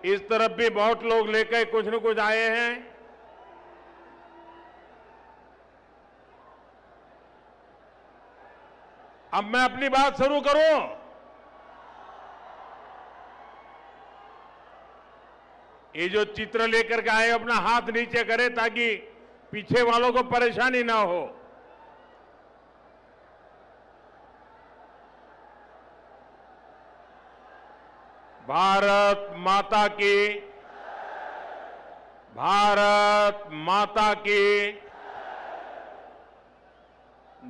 इस तरफ भी बहुत लोग लेकर कुछ न कुछ आए हैं। अब मैं अपनी बात शुरू करूं। ये जो चित्र लेकर के आए अपना हाथ नीचे करें ताकि पीछे वालों को परेशानी ना हो। भारत माता की, भारत माता की।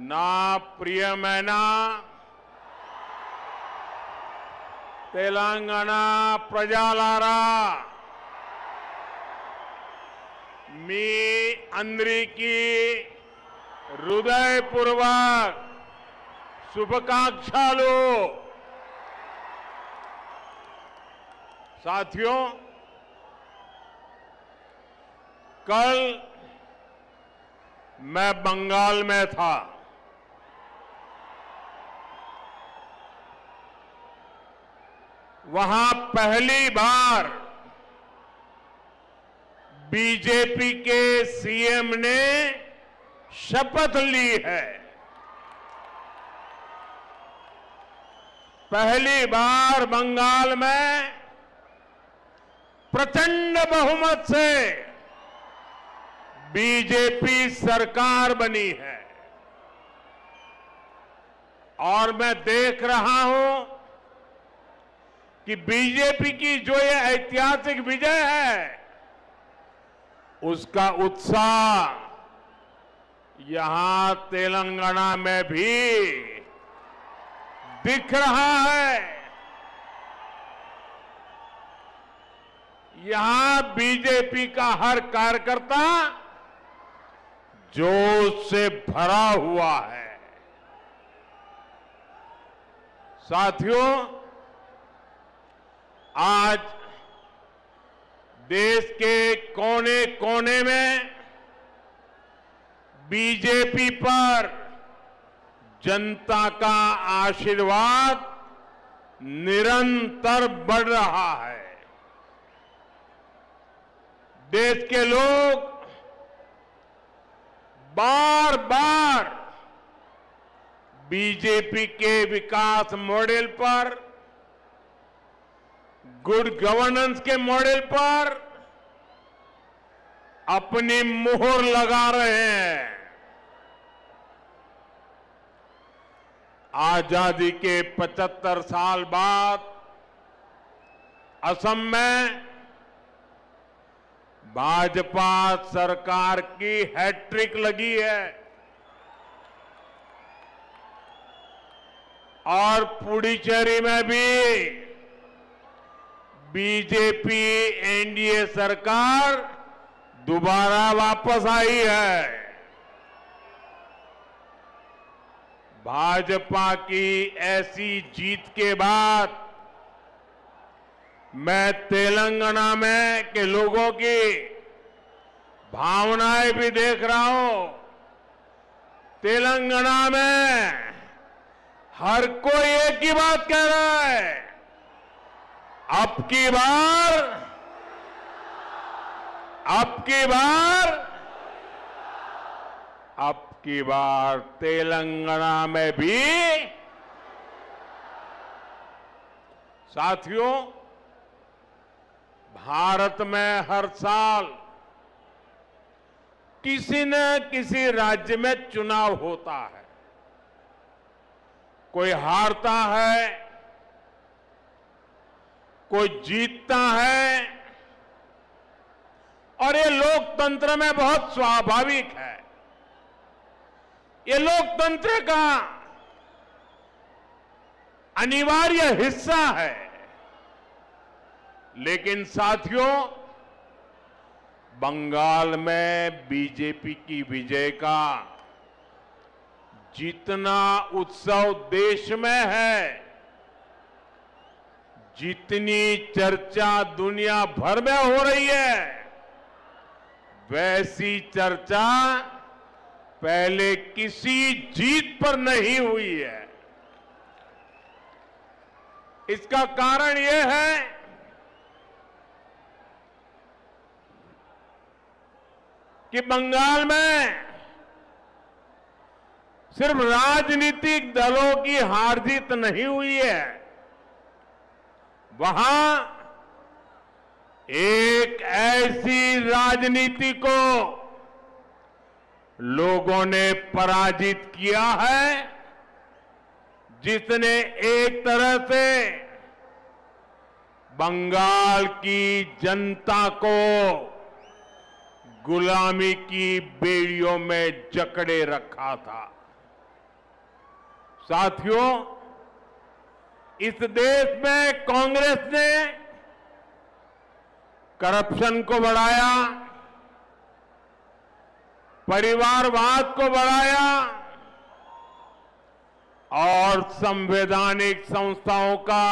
ना प्रियमैना तेलंगाना प्रजालारा मी अंदरिकी हृदयपूर्वक शुभकांक्षालु। साथियों, कल मैं बंगाल में था। वहां पहली बार बीजेपी के सीएम ने शपथ ली है। पहली बार बंगाल में प्रचंड बहुमत से बीजेपी सरकार बनी है। और मैं देख रहा हूं कि बीजेपी की जो ये ऐतिहासिक विजय है, उसका उत्साह यहां तेलंगाना में भी दिख रहा है। यहां बीजेपी का हर कार्यकर्ता जोश से भरा हुआ है। साथियों, आज देश के कोने कोने में बीजेपी पर जनता का आशीर्वाद निरंतर बढ़ रहा है। देश के लोग बार बार बीजेपी के विकास मॉडल पर, गुड गवर्नेंस के मॉडल पर अपनी मुहर लगा रहे हैं। आजादी के 75 साल बाद असम में भाजपा सरकार की हैट्रिक लगी है और पुडुचेरी में भी बीजेपी एनडीए सरकार दोबारा वापस आई है। भाजपा की ऐसी जीत के बाद मैं तेलंगाना में के लोगों की भावनाएं भी देख रहा हूं। तेलंगाना में हर कोई एक ही बात कह रहा है, अब की बार तेलंगाना में भी। साथियों, भारत में हर साल किसी न किसी राज्य में चुनाव होता है। कोई हारता है, कोई जीतता है, और ये लोकतंत्र में बहुत स्वाभाविक है। ये लोकतंत्र का अनिवार्य हिस्सा है। लेकिन साथियों, बंगाल में बीजेपी की विजय का जितना उत्सव देश में है, जितनी चर्चा दुनिया भर में हो रही है, वैसी चर्चा पहले किसी जीत पर नहीं हुई है। इसका कारण यह है कि बंगाल में सिर्फ राजनीतिक दलों की हार जीत नहीं हुई है, वहां एक ऐसी राजनीति को लोगों ने पराजित किया है जिसने एक तरह से बंगाल की जनता को गुलामी की बेड़ियों में जकड़े रखा था। साथियों, इस देश में कांग्रेस ने करप्शन को बढ़ाया, परिवारवाद को बढ़ाया और संवैधानिक संस्थाओं का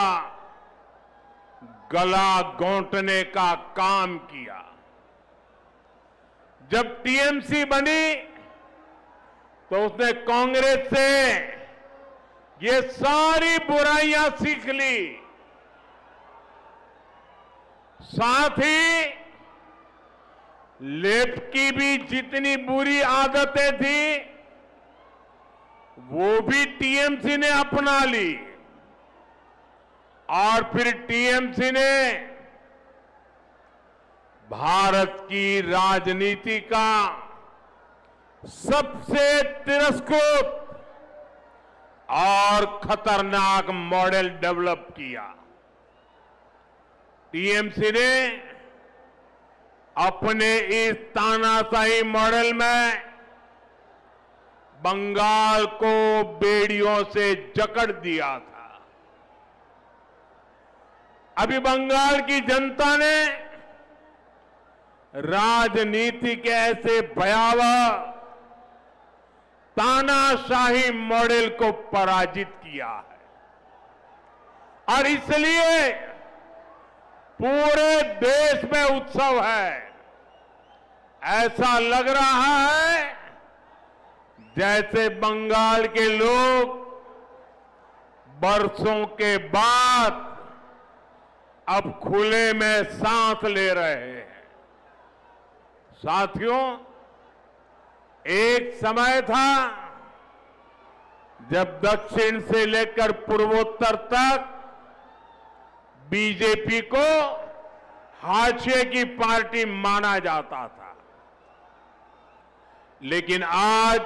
गला घोंटने का काम किया। जब टीएमसी बनी तो उसने कांग्रेस से ये सारी बुराइयां सीख ली, साथ ही लेफ्ट की भी जितनी बुरी आदतें थी वो भी टीएमसी ने अपना ली और फिर टीएमसी ने भारत की राजनीति का सबसे तिरस्कृत और खतरनाक मॉडल डेवलप किया। टीएमसी ने अपने इस तानाशाही मॉडल में बंगाल को बेड़ियों से जकड़ दिया था। अभी बंगाल की जनता ने राजनीति के ऐसे भयावह तानाशाही मॉडल को पराजित किया है और इसलिए पूरे देश में उत्सव है। ऐसा लग रहा है जैसे बंगाल के लोग बरसों के बाद अब खुले में सांस ले रहे हैं। साथियों, एक समय था जब दक्षिण से लेकर पूर्वोत्तर तक बीजेपी को हाशिए की पार्टी माना जाता था, लेकिन आज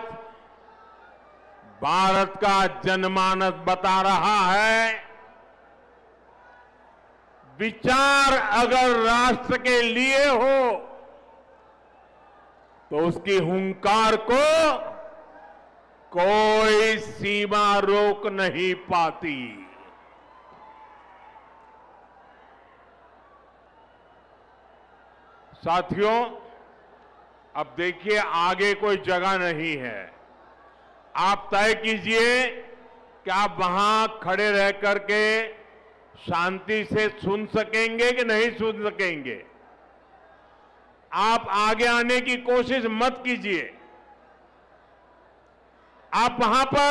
भारत का जनमानस बता रहा है विचार अगर राष्ट्र के लिए हो तो उसकी हुंकार को कोई सीमा रोक नहीं पाती। साथियों, अब देखिए आगे कोई जगह नहीं है। आप तय कीजिए कि आप वहां खड़े रह करके शांति से सुन सकेंगे कि नहीं सुन सकेंगे। आप आगे आने की कोशिश मत कीजिए। आप वहां पर